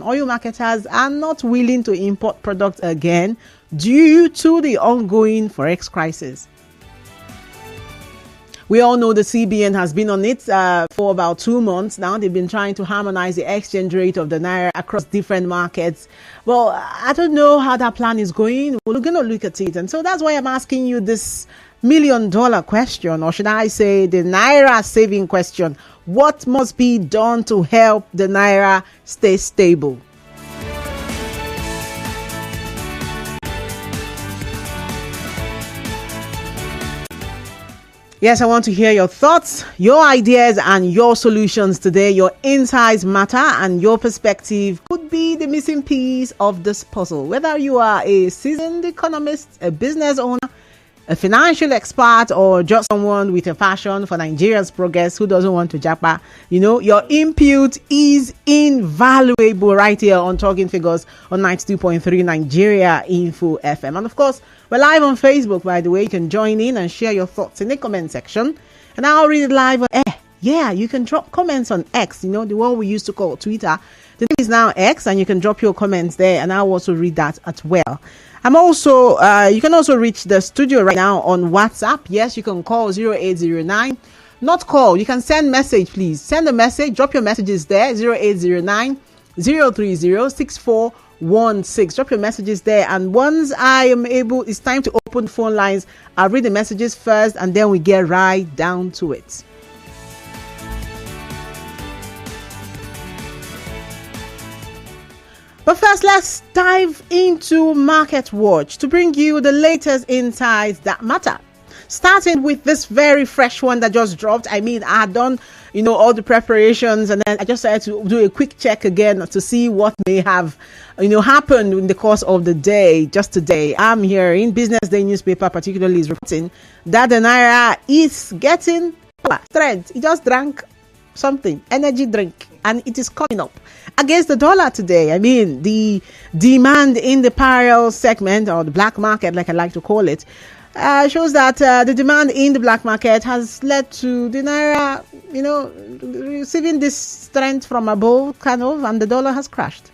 Oil marketers are not willing to import products again due to the ongoing forex crisis. We all know the CBN has been on it for about 2 months now. They've been trying to harmonize the exchange rate of the Naira across different markets. Well, I don't know how that plan is going. We're going to look at it. And so that's why I'm asking you this $1 million question, or should I say the Naira saving question. What must be done to help the Naira stay stable? Yes, I want to hear your thoughts, your ideas, and your solutions today. Your insights matter, and your perspective could be the missing piece of this puzzle. Whether you are a seasoned economist, a business owner, a financial expert, or just someone with a passion for Nigeria's progress who doesn't want to japa, your input is invaluable right here on Talking Figures on 92.3 Nigeria Info FM. And of course, we're live on Facebook, by the way. You can join in and share your thoughts in the comment section, and I'll read it live on air. Yeah, you can drop comments on X, the one we used to call Twitter. The name is now X, and you can drop your comments there, and I'll also read that as well. I'm also, you can also reach the studio right now on WhatsApp. Yes, you can call 0809. Not call, you can send message, please. Send a message, drop your messages there, 0809 030 6416. Drop your messages there, and once I am able, it's time to open phone lines. I'll read the messages first, and then we get right down to it. But first, let's dive into Market Watch to bring you the latest insights that matter. Starting with this very fresh one that just dropped. I had done, all the preparations, and then I just had to do a quick check again to see what may have, happened in the course of the day. Just today, I'm here in Business Day newspaper, particularly is reporting that the Naira is getting strength. He just drank something, energy drink, and it is coming up against the dollar today. The demand in the parallel segment, or the black market, like I like to call it, shows that the demand in the black market has led to the Naira, receiving this strength from above, and the dollar has crashed.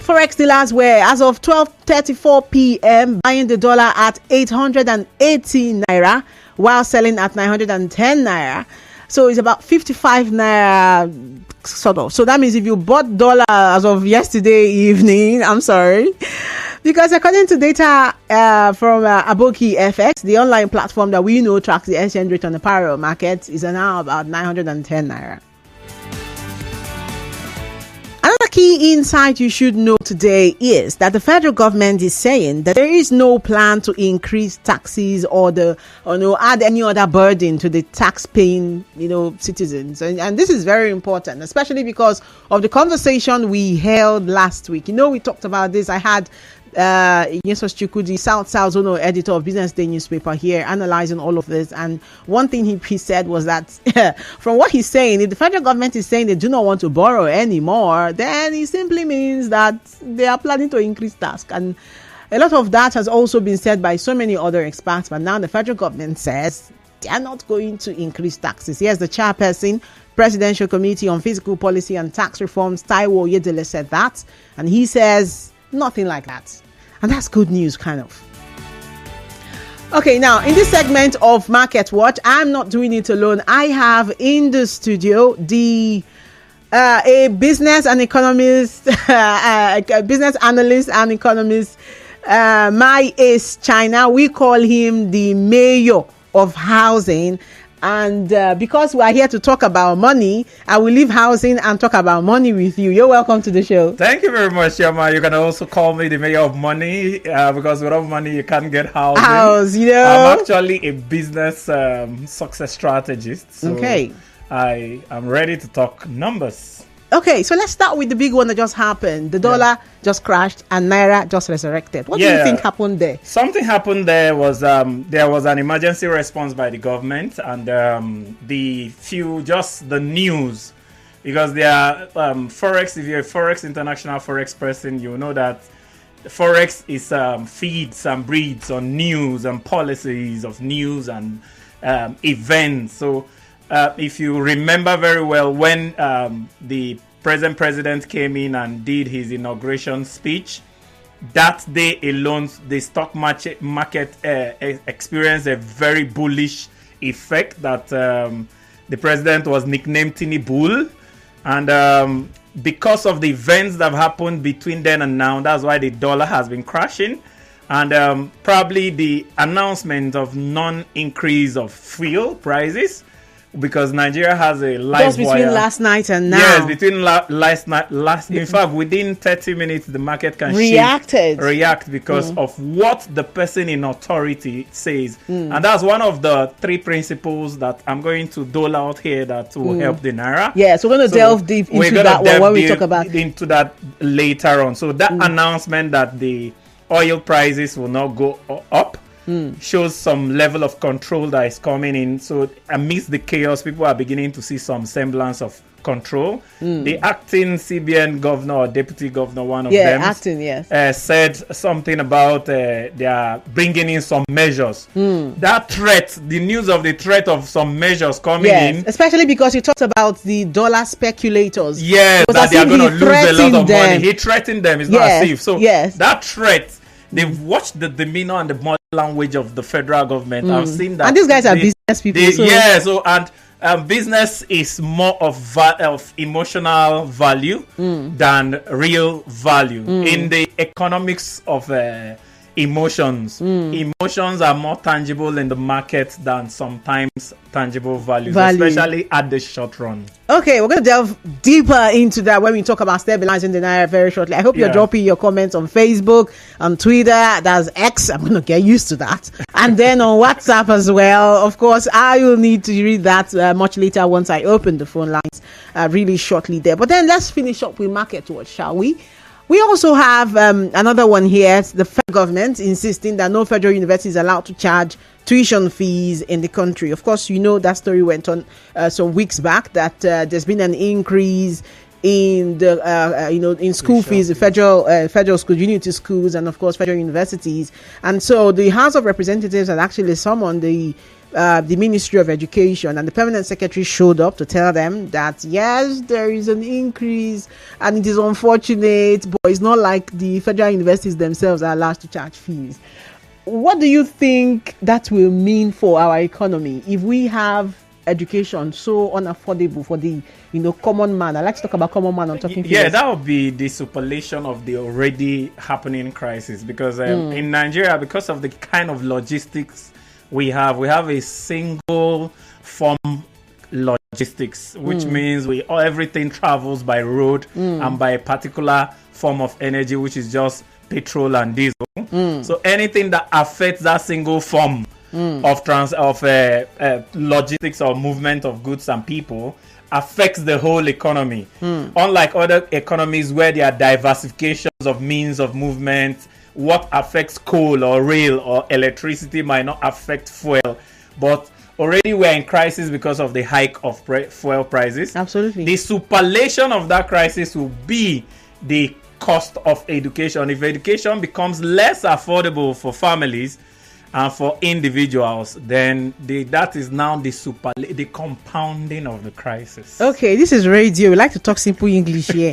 Forex dealers were, as of 12:34 p.m., buying the dollar at 880 Naira, while selling at 910 Naira. So it's about 55 Naira sort of. So that means if you bought dollar as of yesterday evening, I'm sorry, because according to data from Aboki FX, the online platform that we know tracks the exchange rate on the parallel market, is now about 910 Naira. Another key insight you should know today is that the federal government is saying that there is no plan to increase taxes or add any other burden to the tax-paying, citizens. And this is very important, especially because of the conversation we held last week. We talked about this. I had Yesos Chukudi, South Zone editor of Business Day newspaper, here analyzing all of this, and one thing he said was that from what he's saying, if the federal government is saying they do not want to borrow anymore, then it simply means that they are planning to increase tax. And a lot of that has also been said by so many other experts, but now the federal government says they are not going to increase taxes. Here's the chairperson, Presidential Committee on Fiscal Policy and Tax Reforms, Taiwo Oyedele, said that, and he says nothing like that. And that's good news, kind of. Okay, now in this segment of Market Watch, I'm not doing it alone. I have in the studio a business and economist, a business analyst and economist, My Ace China. We call him the mayor of housing. And because we are here to talk about money, I will leave housing and talk about money with you. You're welcome to the show. Thank you very much, Yama. You can also call me the mayor of money because without money, you can't get housing. I'm actually a business success strategist. So okay. I am ready to talk numbers. Okay, so let's start with the big one that just happened. The dollar just crashed and Naira just resurrected. What do you think happened there? Something happened there was there was an emergency response by the government, and the news, because they are Forex. If you're a Forex, international Forex person, you know that Forex is feeds and breeds on news and policies of news and events. So if you remember very well, when the present president came in and did his inauguration speech, that day alone, the stock market experienced a very bullish effect that the president was nicknamed Tini Bull. And because of the events that have happened between then and now, that's why the dollar has been crashing. And probably the announcement of non-increase of fuel prices, because Nigeria has a live just between last night and now. Yes, between last night. In fact, within 30 minutes, the market can react because of what the person in authority says. And that's one of the three principles that I'm going to dole out here that will help the Naira. Yeah, so we're going to delve deep into that one when we talk about into that later on. So that announcement that the oil prices will not go up shows some level of control that is coming in. So amidst the chaos, people are beginning to see some semblance of control. The acting CBN governor or deputy governor, one of them, said something about they are bringing in some measures. That threat, the news of the threat of some measures coming in, especially because he talks about the dollar speculators. Yes, that they are going to lose a lot of money. He threatened them. It's not safe. So that threat, they've watched the demeanor and the body language of the federal government. I've seen that. And these guys are business people. Business is more of emotional value than real value. In the economics of emotions, emotions are more tangible in the market than sometimes tangible values, especially at the short run. Okay, we're going to delve deeper into that when we talk about stabilizing the Naira very shortly. I hope you're dropping your comments on Facebook, on Twitter, that's X. I'm going to get used to that. And then on WhatsApp as well. Of course, I will need to read that much later once I open the phone lines really shortly there. But then let's finish up with Market Watch, shall we? We also have another one here. It's the federal government insisting that no federal university is allowed to charge tuition fees in the country. Of course, you know that story went on some weeks back that there's been an increase in the in school fees, federal school, unity schools, and of course federal universities. And so the House of Representatives had actually summoned the Ministry of Education, and the permanent secretary showed up to tell them that yes, there is an increase and it is unfortunate, but it's not like the federal universities themselves are allowed to charge fees. What do you think that will mean for our economy if we have education so unaffordable for the common man? I like to talk about common man on talking figures. Yeah, that would be the superlation of the already happening crisis, because in Nigeria, because of the kind of logistics we have a single form logistics, which means everything travels by road and by a particular form of energy, which is just petrol and diesel. So anything that affects that single form of logistics or movement of goods and people affects the whole economy. Unlike other economies where there are diversifications of means of movement, what affects coal or rail or electricity might not affect fuel. But already we're in crisis because of the hike of fuel prices. Absolutely. The superlation of that crisis will be the cost of education. If education becomes less affordable for families and for individuals, then that is now the compounding of the crisis. Okay, this is radio. We like to talk simple English here.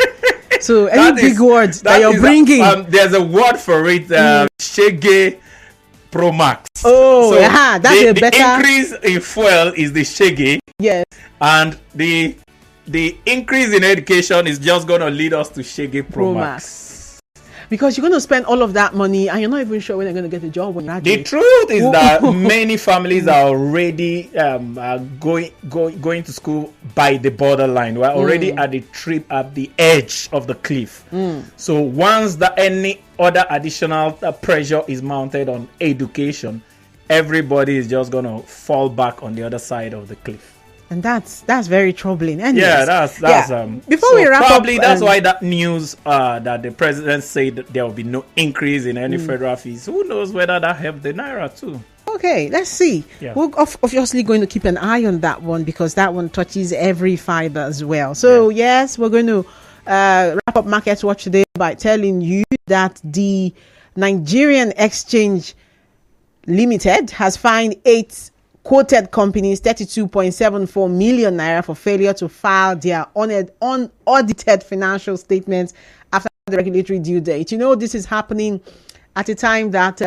So any big words that you're bringing? There's a word for it, Shege Pro Max. Oh, so that's a better... The increase in fuel is the Shege. Yes. And the increase in education is just going to lead us to Shege Pro Max. Because you're going to spend all of that money and you're not even sure when you're going to get a job when you graduate. The truth is that many families are already going to school by the borderline. We're already at the edge of the cliff. So once any other additional pressure is mounted on education, everybody is just going to fall back on the other side of the cliff. And that's very troubling. Anyways, that's before we wrap up, that's why that news that the president said that there will be no increase in any federal fees. Who knows whether that helped the Naira too? Okay, let's see. We're obviously going to keep an eye on that one because that one touches every fiber as well. So yes, we're going to wrap up Market Watch today by telling you that the Nigerian Exchange Limited has fined 8 quoted companies 32.74 million naira for failure to file their unaudited financial statements after the regulatory due date. This is happening at a time that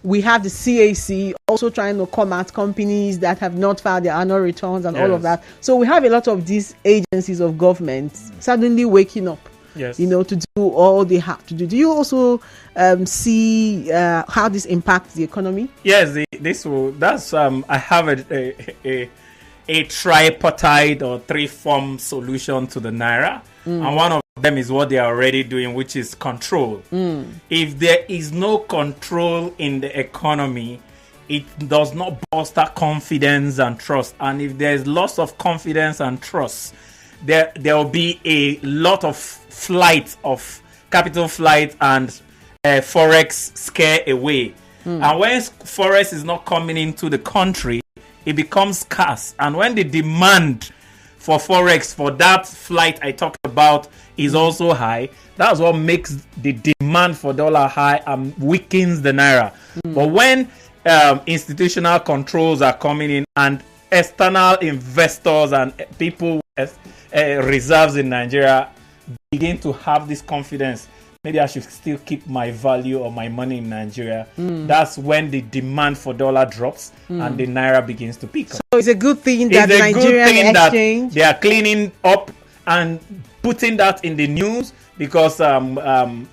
we have the CAC also trying to come at companies that have not filed their annual returns and all of that. So we have a lot of these agencies of government suddenly waking up, to do all they have to do. Do you also see how this impacts the economy? Yes, I have a tripartite or three-form solution to the Naira. And one of them is what they are already doing, which is control. If there is no control in the economy, it does not bolster confidence and trust. And if there is loss of confidence and trust, there will be a lot of flight of capital flight and forex scare away. And when forex is not coming into the country, it becomes scarce. And when the demand for forex, for that flight I talked about, is also high, that's what makes the demand for dollar high and weakens the Naira. But when institutional controls are coming in and external investors and people with reserves in Nigeria begin to have this confidence, maybe I should still keep my value or my money in Nigeria, that's when the demand for dollar drops and the Naira begins to peak. So it's a good thing that the Nigerian exchange... that they are cleaning up and putting that in the news, because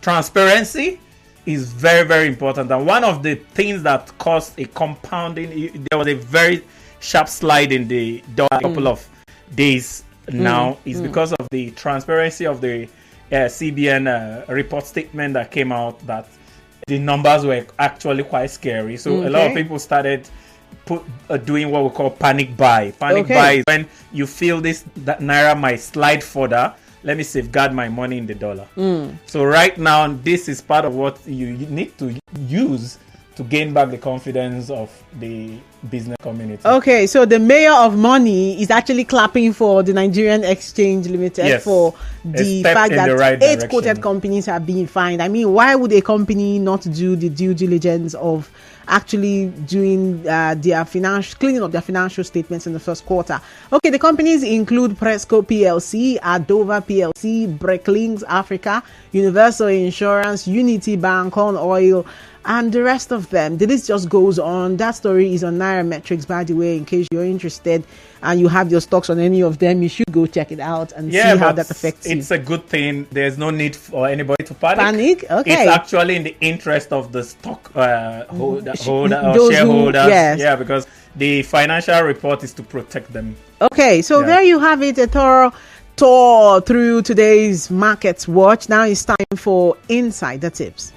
transparency is very, very important. And one of the things that caused a compounding, there was a very sharp slide in the dollar a couple of days now, is because of the transparency of the CBN report statement that came out, that the numbers were actually quite scary. So a lot of people started doing what we call panic buy. Panic buy is when you feel that Naira might slide further. Let me safeguard my money in the dollar. So right now, this is part of what you need to use to gain back the confidence of the business community. Okay, so the mayor of money is actually clapping for the Nigerian Exchange Limited for the fact that 8 quoted companies have been fined. I mean, why would a company not do the due diligence of actually doing their cleaning up their financial statements in the first quarter? Okay, the companies include Presco PLC, Adova PLC, Breaklinks Africa, Universal Insurance, Unity Bank, Corn Oil, and the rest of them. The list just goes on. That story is on Nairametrics, by the way, in case you're interested and you have your stocks on any of them. You should go check it out and see how that affects you. It's a good thing. There's no need for anybody to panic. Okay. It's actually in the interest of the stock shareholders. Yeah, because the financial report is to protect them. Okay, so there you have it, a thorough tour through today's Markets Watch. Now it's time for Insider Tips.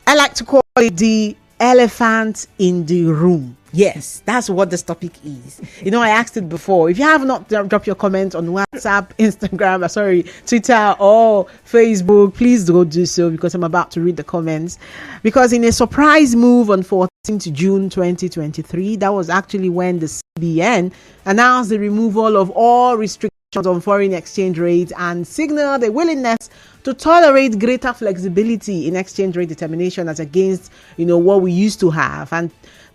I like to call it the elephant in the room. Yes, that's what this topic is. I asked it before. If you have not dropped your comments on WhatsApp, Instagram, Twitter or Facebook, please go do so, because I'm about to read the comments. Because in a surprise move on 14th June 2023, that was actually when the CBN announced the removal of all restrictions on foreign exchange rates and signaled a willingness to tolerate greater flexibility in exchange rate determination as against, what we used to have. And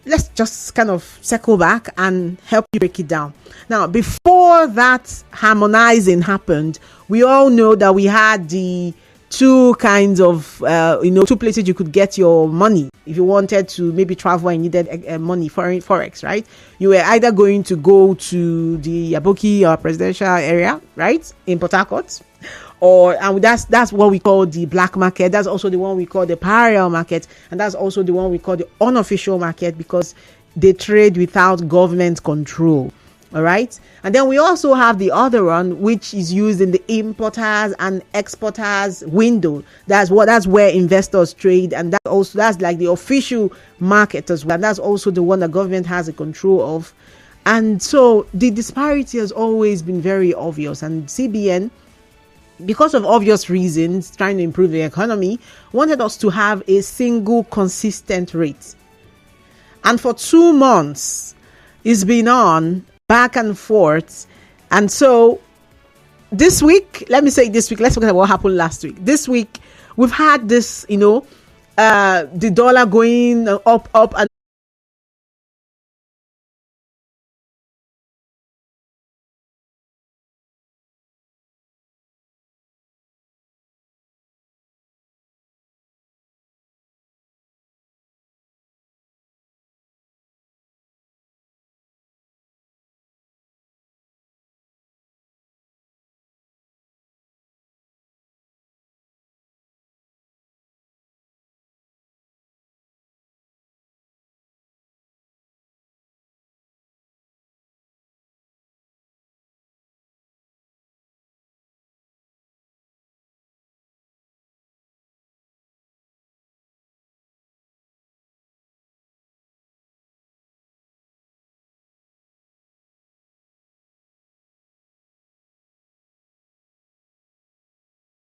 let's just kind of circle back and help you break it down. Now, before that harmonizing happened, we all know that we had the two kinds of, two places you could get your money if you wanted to maybe travel and needed money for forex, right? You were either going to go to the Aboki or presidential area, right, in Port Harcourt, and that's what we call the black market. That's also the one we call the parallel market, and that's also the one we call the unofficial market, because they trade without government control. All right. And then we also have the other one, which is used in the importers and exporters window. That's where investors trade. And that's like the official market as well. And that's also the one that government has a control of. And so the disparity has always been very obvious. And CBN, because of obvious reasons, trying to improve the economy, wanted us to have a single consistent rate. And for 2 months, it's been on back and forth. And so let's forget about what happened last week. This week, we've had this, the dollar going up and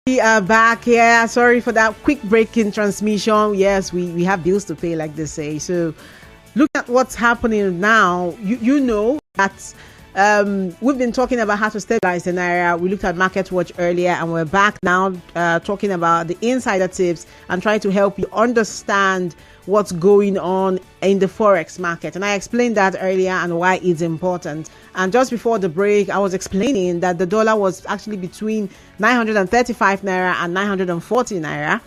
we are back here. Sorry for that quick break in transmission. Yes, we have bills to pay, like they say. So look at what's happening now. You know that we've been talking about how to stabilize the Naira. We looked at Market Watch earlier, and we're back now talking about the insider tips and trying to help you understand what's going on in the forex market. And I explained that earlier and why it's important. And just before the break, I was explaining that the dollar was actually between 935 naira and 940 naira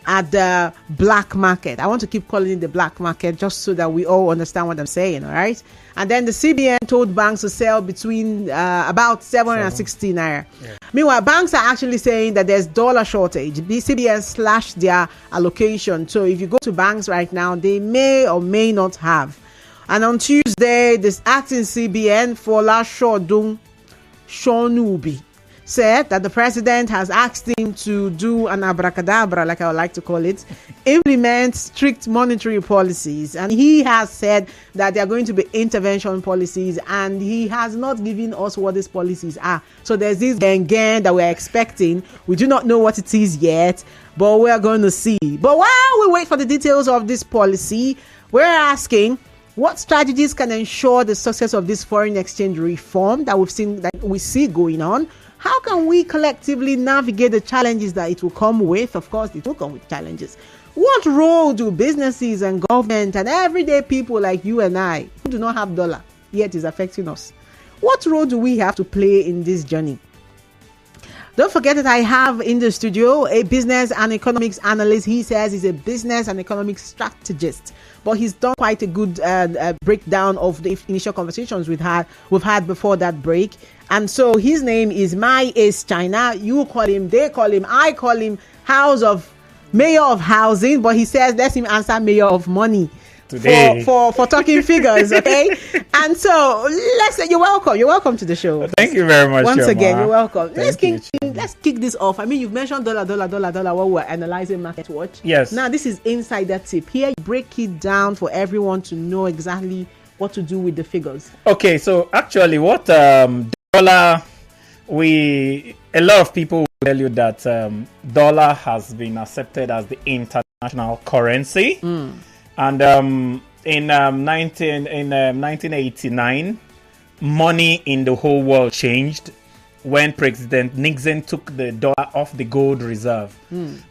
at the black market. I want to keep calling it the black market just so that we all understand what I'm saying, all right? And then the CBN told banks to sell between about 760 naira. Yeah. Meanwhile, banks are actually saying that there's dollar shortage. The CBN slashed their allocation. So if you go to banks right now, they may or may not have. And on Tuesday, this acting CBN, Fola Shodung Shonubi, said that the president has asked him to do an abracadabra, like I would like to call it, implement strict monetary policies. And he has said that there are going to be intervention policies, and he has not given us what these policies are. So there's this gang that we're expecting. We do not know what it is yet, but we're going to see. But while we wait for the details of this policy, we're asking, what strategies can ensure the success of this foreign exchange reform that we see going on? How can we collectively navigate the challenges that it will come with? Of course, it will come with challenges. What role do businesses and government and everyday people like you and I, who do not have dollar, yet is affecting us? What role do we have to play in this journey? Don't forget that I have in the studio a business and economics analyst. He says he's a business and economic strategist, but he's done quite a good breakdown of the initial conversations we've had before that break. And so his name is My Ace China. You call him, they call him, I call him Mayor of Housing, but he says let him answer Mayor of Money today for talking figures, okay? And so let's say you're welcome to the show. Thank you very much. Once again, you're welcome. Let's kick this off. I mean, you've mentioned dollar while we're analyzing Market Watch. Yes. Now this is insider tip. Here you break it down for everyone to know exactly what to do with the figures. Okay, so actually what dollar, a lot of people will tell you that dollar has been accepted as the international currency. And in 1989, money in the whole world changed when President Nixon took the dollar off the gold reserve.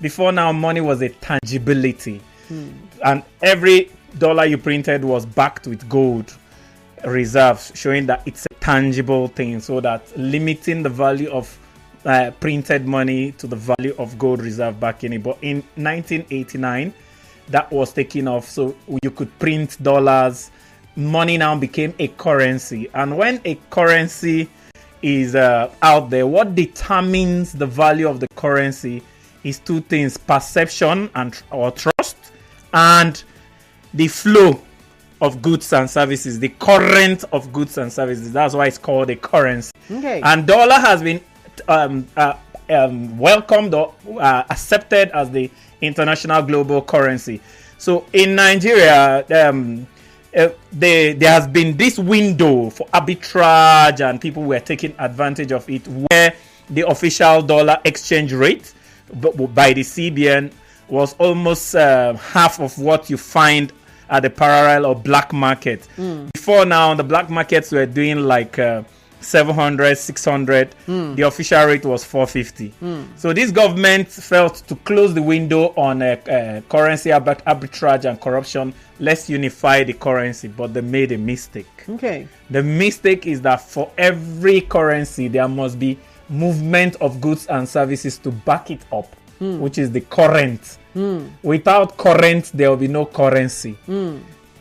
Before now, money was a tangibility. And every dollar you printed was backed with gold reserves, showing that it's a tangible thing, so that limiting the value of printed money to the value of gold reserve backing it. But in 1989, that was taken off, so you could print dollars. Money now became a currency, and when a currency is out there, what determines the value of the currency is two things: perception or trust, and the flow of goods and services, the current of goods and services. That's why it's called a currency. Okay. And dollar has been welcomed or accepted as the international global currency. So in Nigeria, there has been this window for arbitrage, and people were taking advantage of it, where the official dollar exchange rate by the CBN was almost half of what you find at the parallel or black market. Before now, the black markets were doing like 700, 600. The official rate was 450. So this government felt to close the window on currency arbitrage and corruption. Let's unify the currency, but they made a mistake. Okay. The mistake is that for every currency, there must be movement of goods and services to back it up, which is the current. Without current, there will be no currency.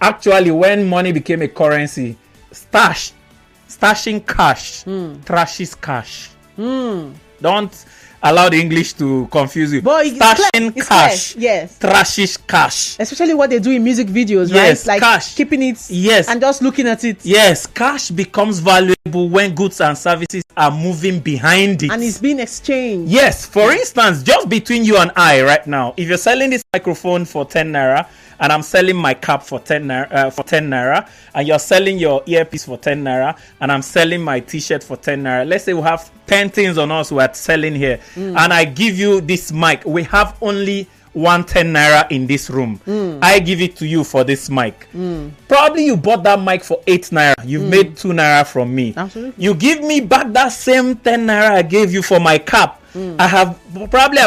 Actually, when money became a currency, stashing cash trashes cash. Don't allow the English to confuse you. But stashing cash, yes, trashes cash. Especially what they do in music videos, yes, right? Like cash. Keeping it, yes, and just looking at it. Yes, cash becomes valuable when goods and services are moving behind it, and it's being exchanged. Yes, for instance, just between you and I right now, if you're selling this microphone for 10 naira, and I'm selling my cap for 10 naira, and you're selling your earpiece for 10 naira, and I'm selling my t-shirt for 10 naira. Let's say we have 10 things on us we are selling here, and I give you this mic. We have only 110 naira in this room. I give it to you for this mic. Probably you bought that mic for 8 naira. You've made 2 naira from me. Absolutely. You give me back that same 10 naira I gave you for my cap. I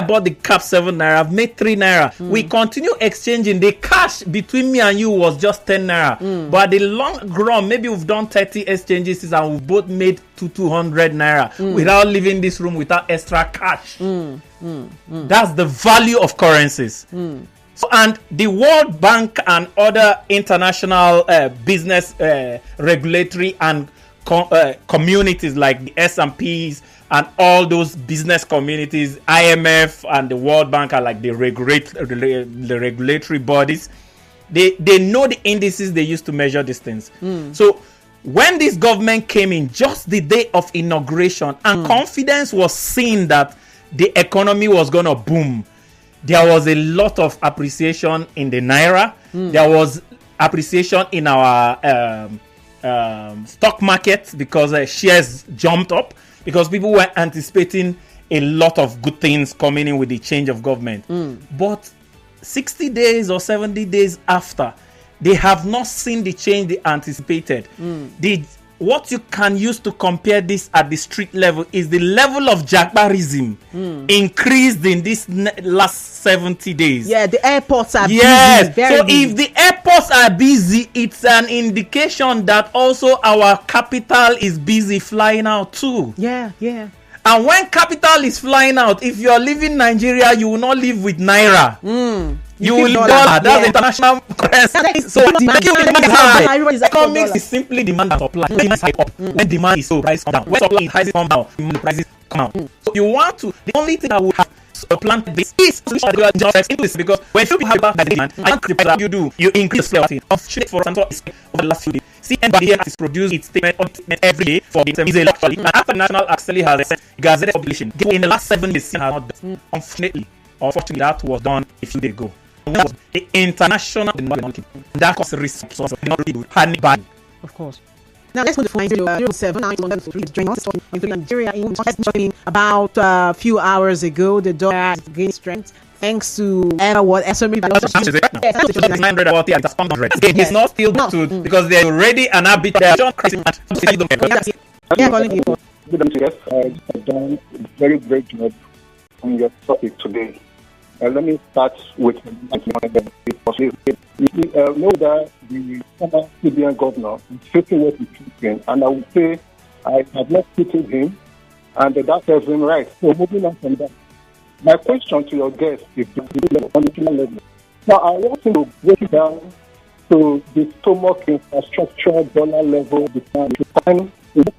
bought the cap 7 naira. I've made 3 naira. We continue exchanging. The cash between me and you was just 10 naira. But the long run, maybe we've done 30 exchanges and we've both made 200 naira without leaving this room without extra cash. That's the value of currencies. So, and the World Bank and other international business regulatory and communities like the S&Ps and all those business communities, IMF and the World Bank are like the regulatory bodies. They know the indices they use to measure these things. So when this government came in just the day of inauguration and confidence was seen that the economy was going to boom, there was a lot of appreciation in the Naira. There was appreciation in our stock market because shares jumped up because people were anticipating a lot of good things coming in with the change of government. But 60 days or 70 days after, they have not seen the change they anticipated. What you can use to compare this at the street level is the level of jagbarism increased in this last 70 days. Yeah, the airports are busy. So if the airports are busy, it's an indication that also our capital is busy flying out too. Yeah. And when capital is flying out, if you're leaving Nigeria, you will not live with Naira. You will dollar. That's international currency. So demand is high. Economics is simply demand and supply. When demand is high up, when demand is so, price come down. When supply is high, come down, the prices come out. So you want to. The only thing that will have planted this is just into this, because when you have that demand and the price you do, you increase the supply. Unfortunately for Santo over the last few days, CNBC here has produced its statement every day for it is a luxury. And after National actually has gazetted publication, in the last 7 days, has not done. Unfortunately, that was done a few days ago. The international that caused risk, so not really good. Of course. Now let's go to 907 join us in Nigeria in about a few hours ago. The dollar gained strength thanks to what SME it's not still good because there's already an arbitration crisis. Yes, I've done a very great job on your topic today. Let me start with you know that the former CBN governor is facing what he's facing, and I would say I have not pitied him, and that serves him right. So moving on from that, my question to your guest is on the level. Now I want him to break it down to the stomach infrastructure dollar level because the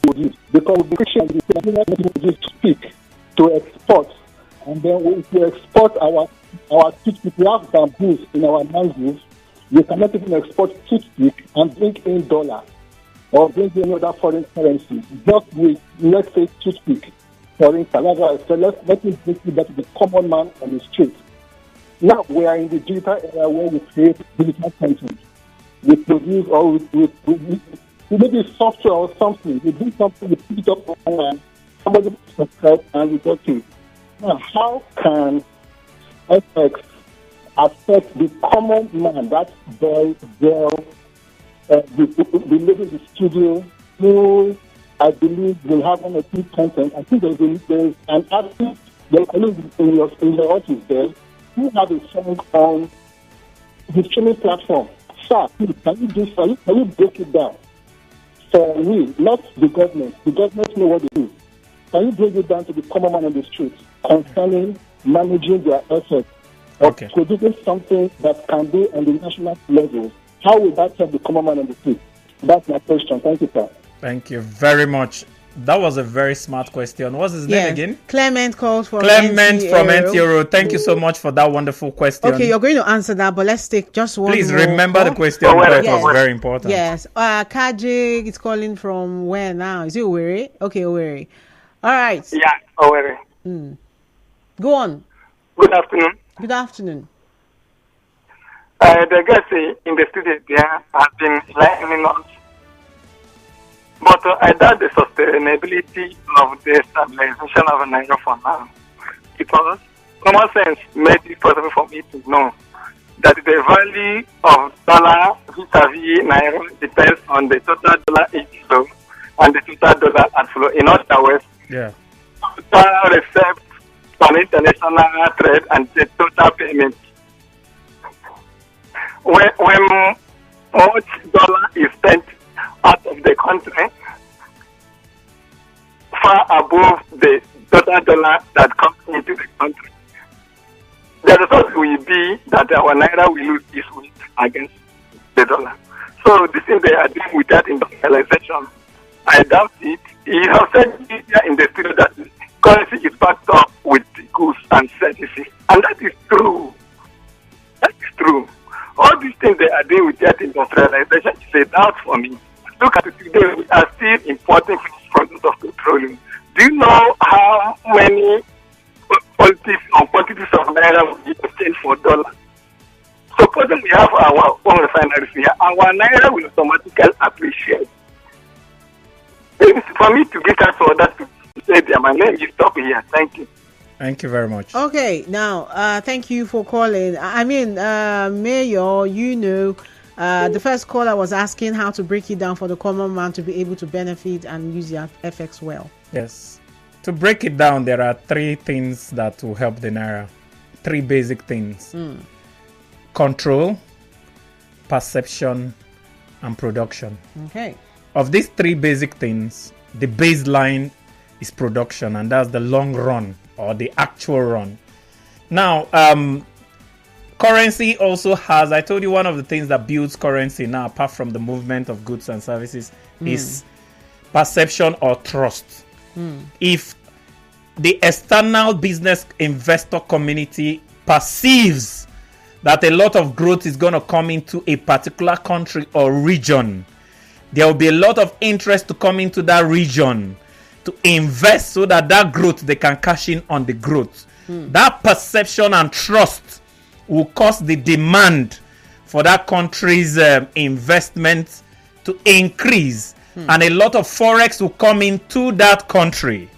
speak to export. And then if we export our toothpick, we have bamboos in our mangroves, we cannot even export toothpick and bring in dollar or bring in other foreign currency. Just with, let's say, toothpick, for instance. So let's bring it back to the common man on the street. Now we are in the digital era where we create digital content. We produce or we maybe software or something. We do something, we put it up online, somebody subscribe and we got it. Now, how can FX affect the common man, that boy, girl, the lady in the studio who I believe will have one or two content. I think there's an artist, in your office there, who have a song on the streaming platform. Sir, please, can you break it down? For we, not the government. The government know what they do. Can you break it down to the common man on the street concerning managing their assets or producing something that can be on the national level? How will that help the common man on the street? That's my question. Thank you, sir. Thank you very much. That was a very smart question. What's his name again? Clement calls from Clement from NTRO. Thank you so much for that wonderful question. Okay, you're going to answer that, but let's take just one. Please remember the question because it was very important. Yes. Kaji is calling from where now? Is it Owerri? Okay, Owerri. All right. Yeah, Owerri. Go on. Good afternoon. Good afternoon. The guys in the studio there have been listening us. But I doubt the sustainability of the stabilization of Naira for now. Because common sense made it possible for me to know that the value of dollar vis-a-vis Naira depends on the total dollar inflow and the total dollar outflow. In other words, total receipt on international trade and the total payment. When much dollar is spent out of the country, far above the total dollar that comes into the country, the result will be that our Naira will lose its weight against the dollar. So this is they are doing with that industrialization. I doubt it. You have said here in the studio that currency is backed up with goods and services. And that is true. That is true. All these things they are doing with that industrialization is a doubt for me. Look at it today, we are still importing finished products of petroleum. Do you know how many quantities of Naira will be exchanged for dollar? Supposing we have our own refineries here, our Naira will automatically appreciate. For me to get us for that to say that my name is stop here. Thank you. Thank you very much. Okay, now, thank you for calling. I mean, Mayor, the first caller was asking how to break it down for the common man to be able to benefit and use the FX well. Yes. To break it down, there are three things that will help the Naira. Three basic things. Control, perception, and production. Okay. Of these three basic things, the baseline is production, and that's the long run or the actual run. Now, currency also has, I told you, one of the things that builds currency now, apart from the movement of goods and services, is perception or trust. If the external business investor community perceives that a lot of growth is going to come into a particular country or region, there will be a lot of interest to come into that region to invest so that growth, they can cash in on the growth. That perception and trust will cause the demand for that country's investment to increase. And a lot of forex will come into that country.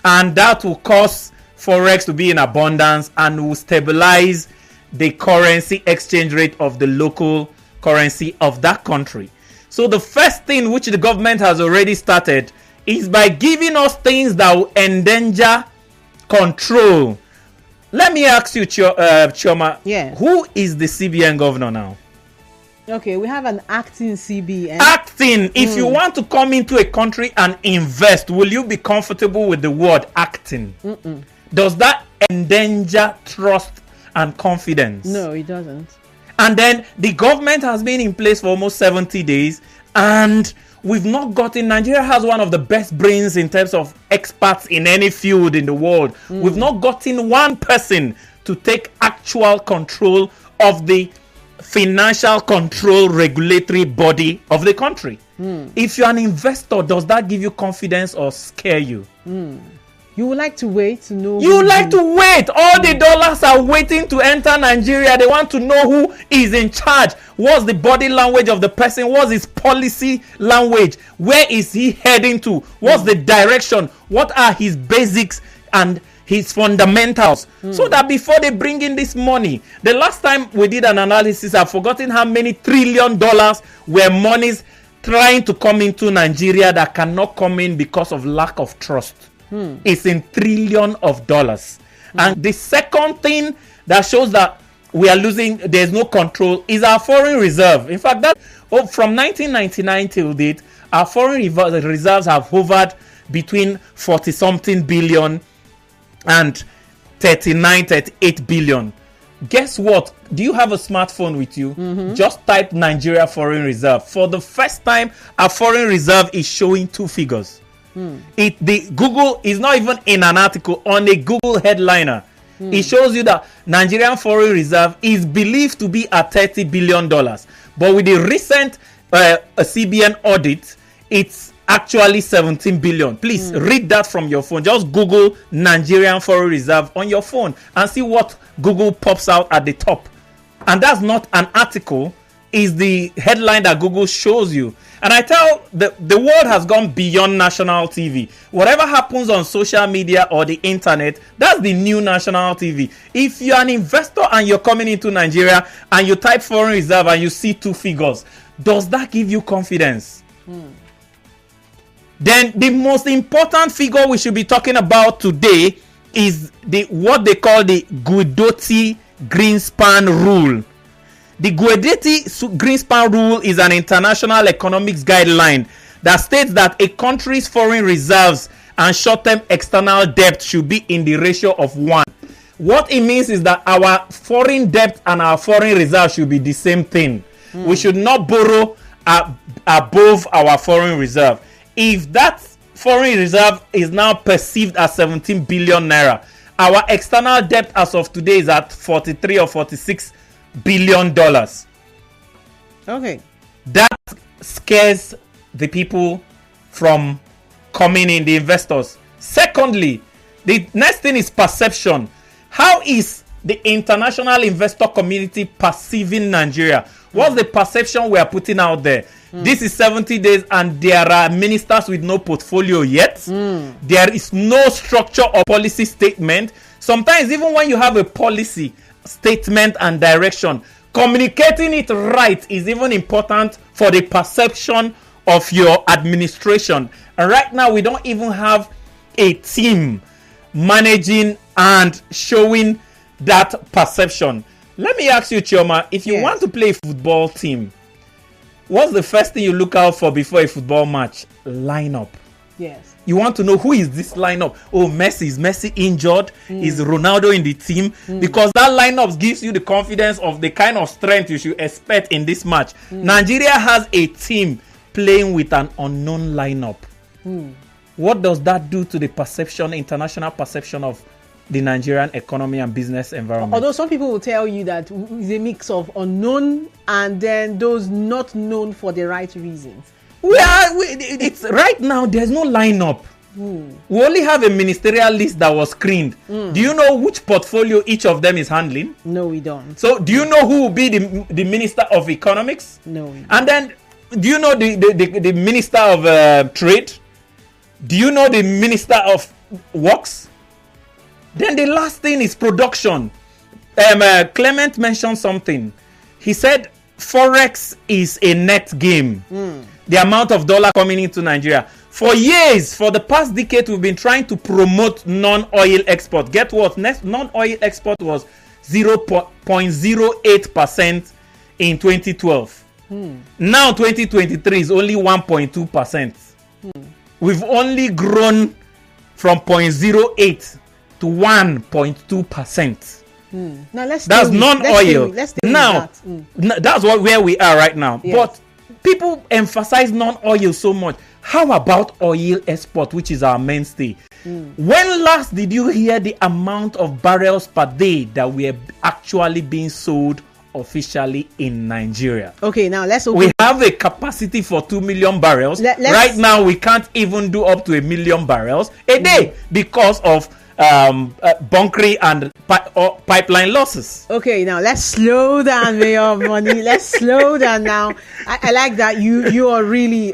And that will cause forex to be in abundance and will stabilize the currency exchange rate of the local currency of that country. So the first thing which the government has already started is by giving us things that will endanger control. Let me ask you, Chioma, who is the CBN governor now? Okay, we have an acting CBN. Acting. If you want to come into a country and invest, will you be comfortable with the word acting? Does that endanger trust and confidence? No, it doesn't. And then the government has been in place for almost 70 days and we've not gotten, Nigeria has one of the best brains in terms of experts in any field in the world. We've not gotten one person to take actual control of the financial control regulatory body of the country. If you're an investor, does that give you confidence or scare you? You would like to wait to know. You would like to wait. All the dollars are waiting to enter Nigeria. They want to know who is in charge. What's the body language of the person? What's his policy language? Where is he heading to? What's the direction? What are his basics and his fundamentals? So that before they bring in this money, the last time we did an analysis, I've forgotten how many $1 trillion were monies trying to come into Nigeria that cannot come in because of lack of trust. It's in trillions of dollars. And the second thing that shows that we are losing, there's no control, is our foreign reserve. In fact, from 1999 till date, our foreign reserves have hovered between 40-something billion and 38 billion. Guess what? Do you have a smartphone with you? Just type Nigeria foreign reserve. For the first time, our foreign reserve is showing two figures. The Google is not even in an article, on a Google headliner. It shows you that Nigerian foreign reserve is believed to be at $30 billion. But with the recent CBN audit, it's actually 17 billion. Please read that from your phone. Just Google Nigerian foreign reserve on your phone and see what Google pops out at the top. And that's not an article, is the headline that Google shows you. And I tell the world has gone beyond national TV. Whatever happens on social media or the internet, that's the new national TV. If you're an investor and you're coming into Nigeria and you type foreign reserve and you see two figures, does that give you confidence? Then the most important figure we should be talking about today is what they call the Guidotti-Greenspan rule. The Guidotti-Greenspan rule is an international economics guideline that states that a country's foreign reserves and short-term external debt should be in the ratio of 1. What it means is that our foreign debt and our foreign reserves should be the same thing. We should not borrow above our foreign reserve. If that foreign reserve is now perceived as 17 billion naira, our external debt as of today is at 43 or 46 billion dollars. Okay. That scares the people from coming in, the investors. Secondly, the next thing is perception. How is the international investor community perceiving Nigeria? What's the perception we are putting out there? This is 70 days and there are ministers with no portfolio yet. There is no structure or policy statement. Sometimes even when you have a policy statement and direction, communicating it right is even important for the perception of your administration. And right now we don't even have a team managing and showing that perception. Let me ask you, Chioma, if you want to play a football team, what's the first thing you look out for before a football match? Lineup. Yes. You want to know, who is this lineup? Oh, is Messi injured? Is Ronaldo in the team? Because that lineup gives you the confidence of the kind of strength you should expect in this match. Nigeria has a team playing with an unknown lineup. What does that do to the perception, international perception of the Nigerian economy and business environment? Although some people will tell you that it's a mix of unknown and then those not known for the right reasons. It's right now, there's no lineup. We only have a ministerial list that was screened. Do you know which portfolio each of them is handling? No, we don't. So do you know who will be the Minister of Economics? No, we don't. And then do you know the Minister of Trade? Do you know the Minister of Works? Then the last thing is production. Clement mentioned something. He said Forex is a net game. The amount of dollar coming into Nigeria. For years, for the past decade, we've been trying to promote non-oil export. Get what? Non-oil export was 0.08% in 2012. Now 2023 is only 1.2%. We've only grown from 0.08 to 1.2%. Now that's non-oil. Now that's where we are right now. Yes. But people emphasize non-oil so much. How about oil export, which is our mainstay? When last did you hear the amount of barrels per day that were actually being sold officially in Nigeria? Okay, now we have a capacity for 2 million barrels. Right now we can't even do up to 1 million barrels a day because of bunkering and pipeline losses. Okay, now let's slow down, Mayor of Money. Let's slow down now. I like that you are really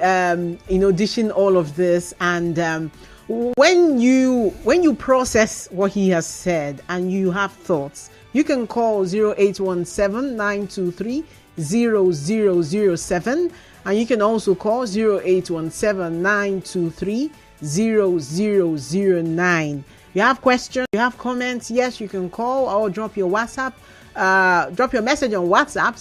dishing all of this, and when you process what he has said and you have thoughts, you can call 0817-923-0007 And you can also call 0817-923-0009. You have questions, you have comments, yes, you can call or drop your WhatsApp. Drop your message on WhatsApp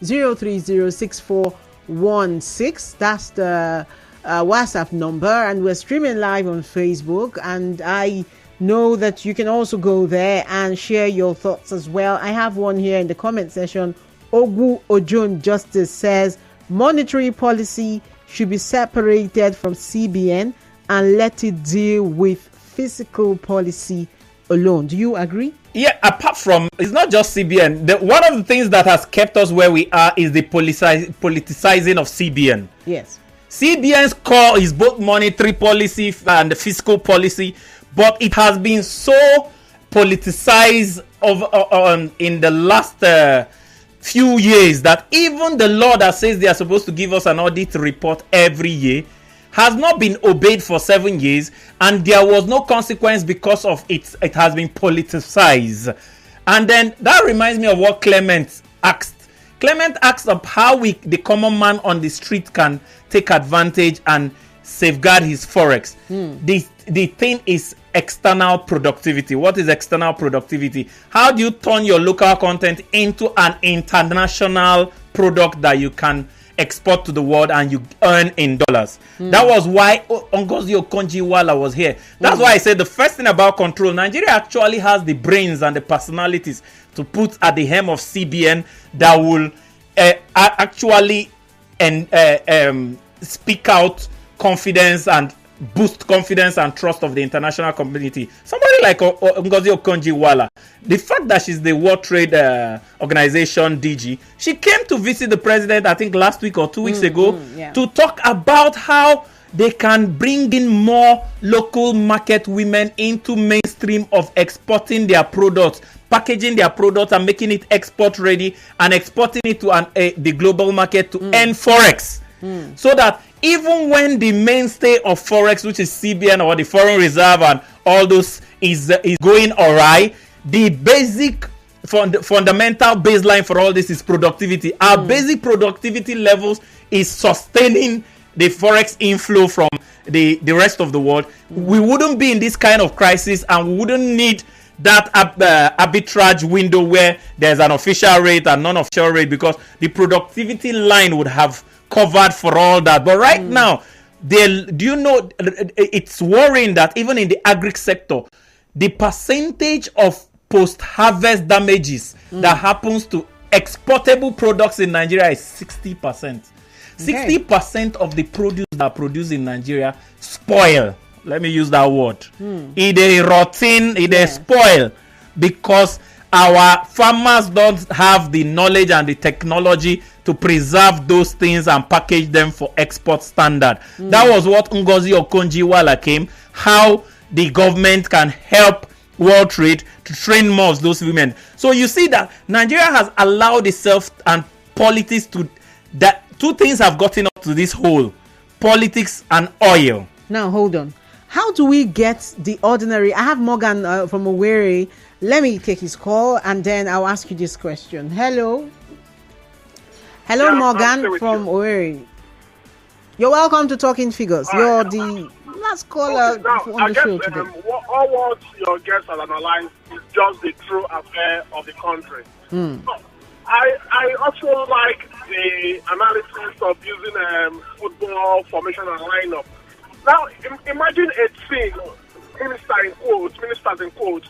0809-030-6416. That's the WhatsApp number, and we're streaming live on Facebook, and I know that you can also go there and share your thoughts as well. I have one here in the comment section. Ogu Ojun Justice says monetary policy should be separated from CBN and let it deal with fiscal policy alone. Do you agree? Yeah, apart from, it's not just CBN. One of the things that has kept us where we are is the politicizing of CBN. Yes. CBN's core is both monetary policy and fiscal policy, but it has been so politicized in the last few years that even the law that says they are supposed to give us an audit report every year has not been obeyed for 7 years, and there was no consequence because of it has been politicized. And then that reminds me of what Clement asked. Clement asked of how the common man on the street can take advantage and safeguard his forex. The thing is external productivity. What is external productivity? How do you turn your local content into an international product that you can export to the world and you earn in dollars? That was why Ngozi Okonjo-Iweala was here. That's why I said the first thing about control, Nigeria actually has the brains and the personalities to put at the helm of CBN that will actually speak out confidence and boost confidence and trust of the international community. Somebody like Ngozi Okonjo-Iweala, the fact that she's the World Trade Organization DG, she came to visit the president, I think last week or 2 weeks ago, to talk about how they can bring in more local market women into mainstream of exporting their products, packaging their products and making it export ready and exporting it to the global market to earn forex. So that even when the mainstay of forex, which is CBN or the foreign reserve and all those is going awry, the basic fundamental baseline for all this is productivity. Our basic productivity levels is sustaining the forex inflow from the rest of the world. We wouldn't be in this kind of crisis, and we wouldn't need that arbitrage window where there's an official rate and non-official rate, because the productivity line would have covered for all that. But right now, it's worrying that even in the agri sector, the percentage of post-harvest damages that happens to exportable products in Nigeria is 60%. 60% of the produce that are produced in Nigeria spoil. Let me use that word. It is rotten, it is spoil, because our farmers don't have the knowledge and the technology to preserve those things and package them for export standard. That was what Ngozi Okonjo-Iweala came, how the government can help World Trade to train more of those women. So you see that Nigeria has allowed itself and politics to, that two things have gotten up to this hole: politics and oil. Now hold on. How do we get the ordinary? I have Morgan from Owerri. Let me take his call and then I'll ask you this question. Hello, Morgan from Owerri. You're welcome to Talking Figures. You're the last caller on the show today. All what your guests have analyzed is just the true affair of the country. I also like the analysis of using football formation and lineup. Now, imagine a scene, ministers in quotes,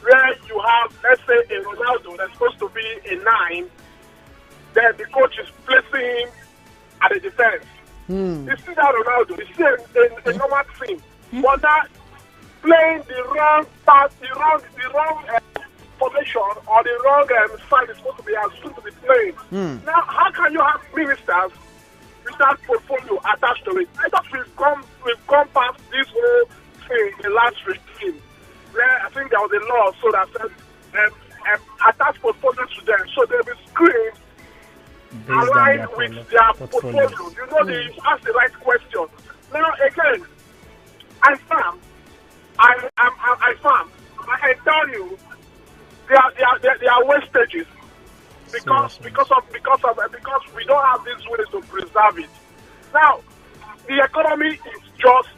where you have, let's say, a Ronaldo that's supposed to be a 9, then the coach is placing him at the defense. You see that Ronaldo, you see a normal team, but that playing the wrong pass, the wrong formation or the wrong side is supposed to be playing. Now, how can you have ministers with that portfolio attached to it? I thought we've gone past this whole thing in the last regime, where I think there was a law so that said attach portfolio to them, so they'll be screened aligned with their portfolio. You know, they ask the right question. Now again, I farm. I can tell you, there are wastages. because we don't have this way to preserve it. Now, the economy is just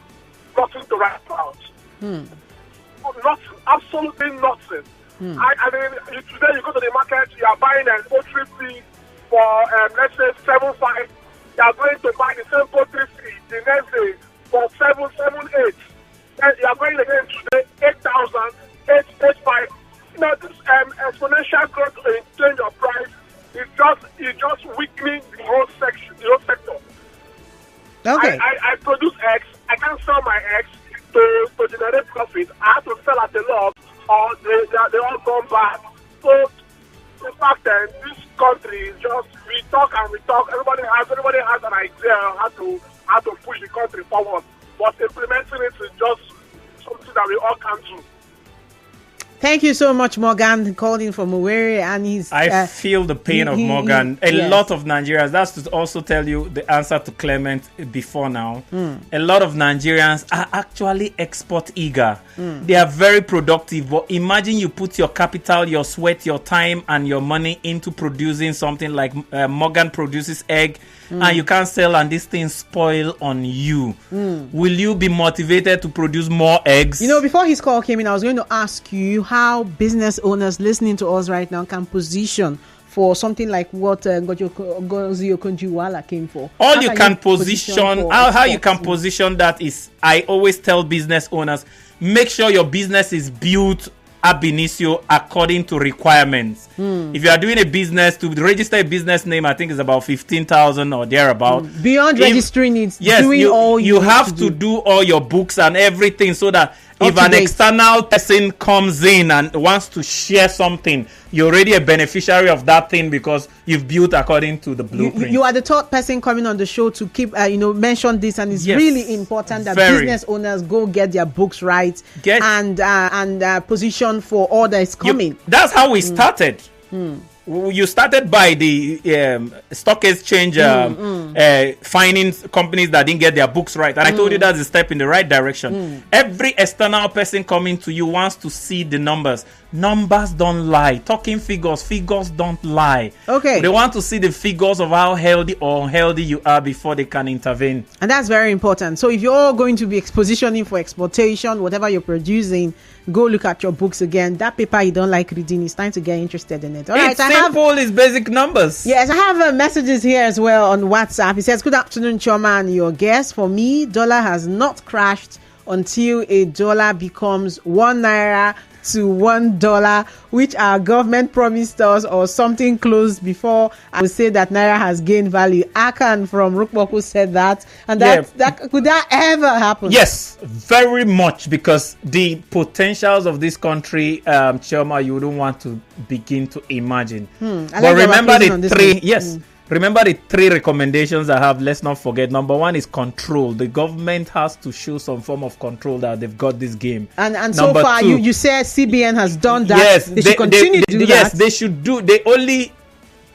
nothing to write about. Nothing, absolutely nothing. I mean, today you go to the market, you are buying an poultry feed for let's say 7.5. You are going to buy the same poultry feed the next day for 7.8. Then you are going again today 8,000, 8.5. You know, this exponential growth in change of price is just weakening the whole sector. Okay. I produce eggs. I can't sell my eggs to generate profit. I have to sell at a loss, or they all come back. So, in fact, this country is just we talk. Everybody has an idea how to push the country forward, but implementing it is just something that we all can do. Thank you so much, Morgan, calling from Owerri, and he's. I feel the pain of Morgan. A lot of Nigerians. That's to also tell you the answer to Clement before now. A lot of Nigerians are actually export eager. They are very productive. But imagine you put your capital, your sweat, your time, and your money into producing something like Morgan produces egg, and you can't sell, and this thing spoil on you. Will you be motivated to produce more eggs? You know, before his call came in, I was going to ask you how business owners listening to us right now can position for something like what Ngozi Okonjo-Iweala came for. How you can position that is, I always tell business owners, make sure your business is built ab initio according to requirements. If you are doing a business, to register a business name, I think it's about 15,000 or thereabout. Beyond registering it, yes, doing all you have to do all your books and everything, so that if an external person comes in and wants to share something, you're already a beneficiary of that thing because you've built according to the blueprint. You are the third person coming on the show to keep, mention this, and it's really important that business owners go get their books right and position for all that is coming. That's how we started. You started by the stock exchange finding companies that didn't get their books right, and I told you that's a step in the right direction. Every external person coming to you wants to see the numbers. Numbers don't lie. Talking figures don't lie. Okay. They want to see the figures of how healthy or unhealthy you are before they can intervene. And that's very important. So if you're going to be positioning for exportation, whatever you're producing, go look at your books again. That paper you don't like reading, it's time to get interested in it. All right, it's basic numbers. Yes, I have messages here as well on WhatsApp. It says, good afternoon, Choma and your guest. For me, dollar has not crashed until a dollar becomes 1 naira to $1, which our government promised us, or something close before I would say that naira has gained value. Akan from Rukboku said that, and that could that ever happen? Yes, very much, because the potentials of this country, Chioma, you wouldn't want to begin to imagine. But remember the three. Remember the three recommendations I have. Let's not forget. Number one is control. The government has to show some form of control that they've got this game. And so far, you said CBN has done that. Yes, they should continue to do that. Yes, they should do. They only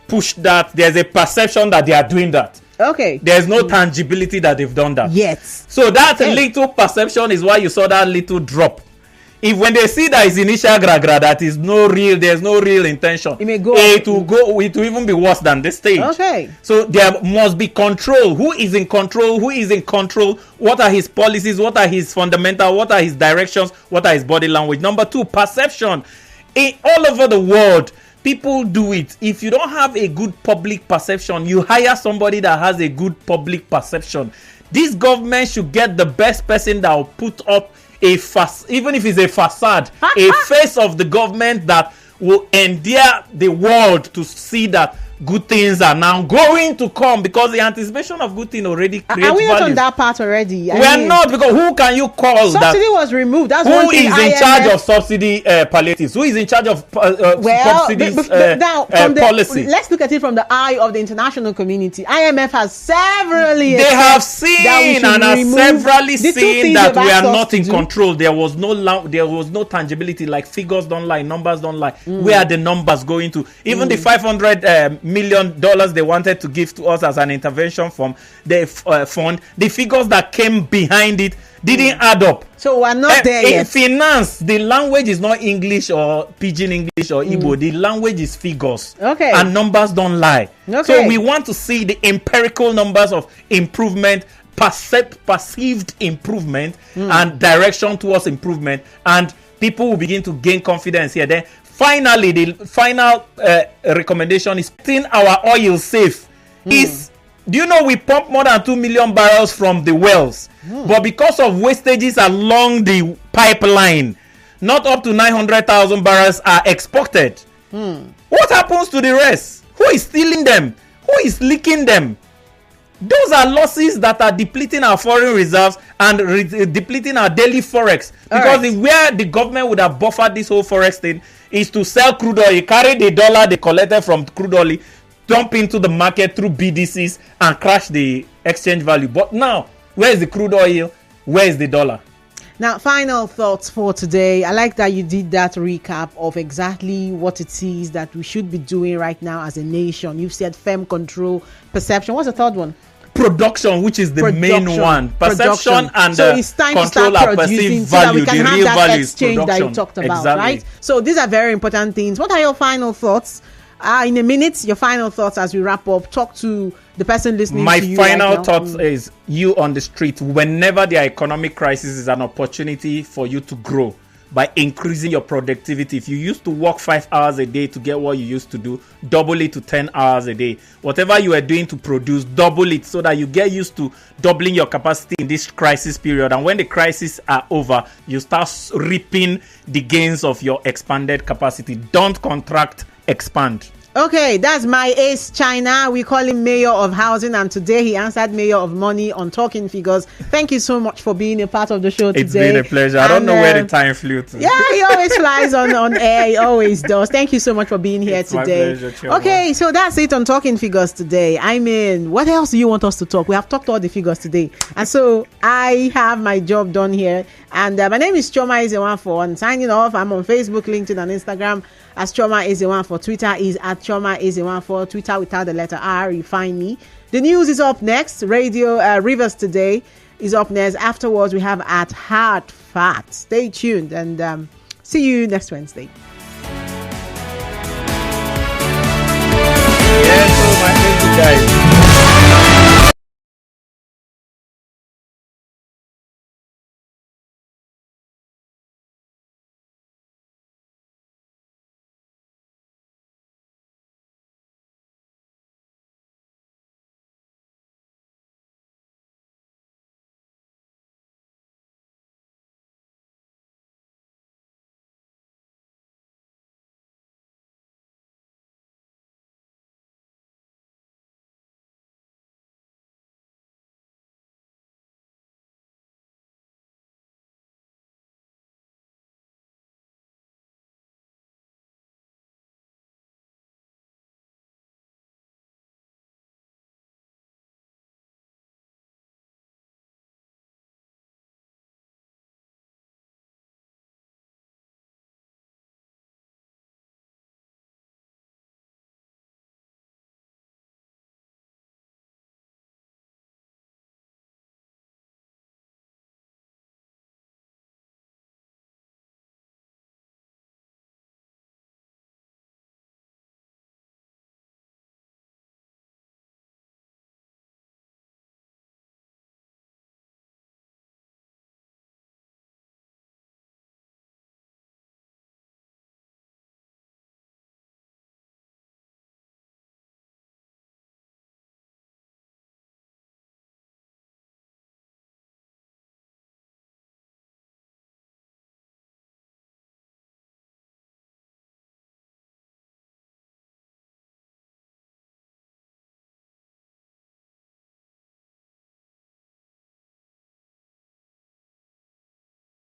push that. There's a perception that they are doing that. Okay. There's no tangibility that they've done that. Yes. So that little perception is why you saw that little drop. If when they see that it's initial gragra, that is there's no real intention, it will even be worse than this stage. Okay. So there must be control. Who is in control? What are his policies? What are his fundamentals? What are his directions? What are his body language? Number two, perception. All over the world, people do it. If you don't have a good public perception, you hire somebody that has a good public perception. This government should get the best person that will put up even if it's a facade, a face of the government that will endear the world to see that good things are now going to come, because the anticipation of good things already creates value. Are we not on that part already? We are not, because who can you call? Subsidy was removed. That's who is in charge of subsidy palliatives? Who is in charge of subsidies policy? Let's look at it from the eye of the international community. IMF has severally have seen that we are not in control. There was no tangibility, like figures don't lie, numbers don't lie. Where are the numbers going to? Even the $500 million they wanted to give to us as an intervention from the fund, the figures that came behind it didn't add up. So we're not there in yet. finance, the language is not English or Pidgin English or Igbo. The language is figures. Okay. And numbers don't lie. Okay. So we want to see the empirical numbers of improvement, perceived improvement, and direction towards improvement, and people will begin to gain confidence here. Then finally, the final recommendation is keeping our oil safe. Do you know we pump more than 2 million barrels from the wells, but because of wastages along the pipeline, not up to 900,000 barrels are exported. What happens to the rest? Who is stealing them? Who is leaking them? Those are losses that are depleting our foreign reserves and depleting our daily forex. Because where the government would have buffered this whole forex thing is to sell crude oil, carry the dollar they collected from crude oil, dump into the market through BDCs and crash the exchange value. But now, where is the crude oil? Where is the dollar? Now, final thoughts for today. I like that you did that recap of exactly what it is that we should be doing right now as a nation. You've said firm control, perception. What's the third one? Production, which is the main one. Perception and so it's time to start producing so that we can have that exchange that you talked about, right? So these are very important things. What are your final thoughts? In a minute, your final thoughts as we wrap up. Talk to the person listening to you. My final thoughts is you on the street. Whenever the economic crisis is an opportunity for you to grow by increasing your productivity. If you used to work 5 hours a day to get what you used to do, double it to 10 hours a day. Whatever you are doing to produce, double it so that you get used to doubling your capacity in this crisis period. And when the crises are over, you start reaping the gains of your expanded capacity. Don't contract, expand. Okay, that's my ace China. We call him Mayor of Housing, and today he answered Mayor of Money on Talking Figures. Thank you so much for being a part of the show today. It's been a pleasure. I don't know where the time flew to. Yeah, he always flies on air. He always does. Thank you so much for being here today. My pleasure, okay, so that's it on Talking Figures today. I mean, what else do you want us to talk? We have talked all the figures today. And so I have my job done here. And my name is Choma Ezewanfor. I'm signing off. I'm on Facebook, LinkedIn, and Instagram as Choma Ezewanfor. Twitter is at Choma Ezewanfor. Twitter without the letter R. You find me. The news is up next. Radio Rivers Today is up next. Afterwards, we have At Heart Fact. Stay tuned and see you next Wednesday. Yes, so my Facebook guys.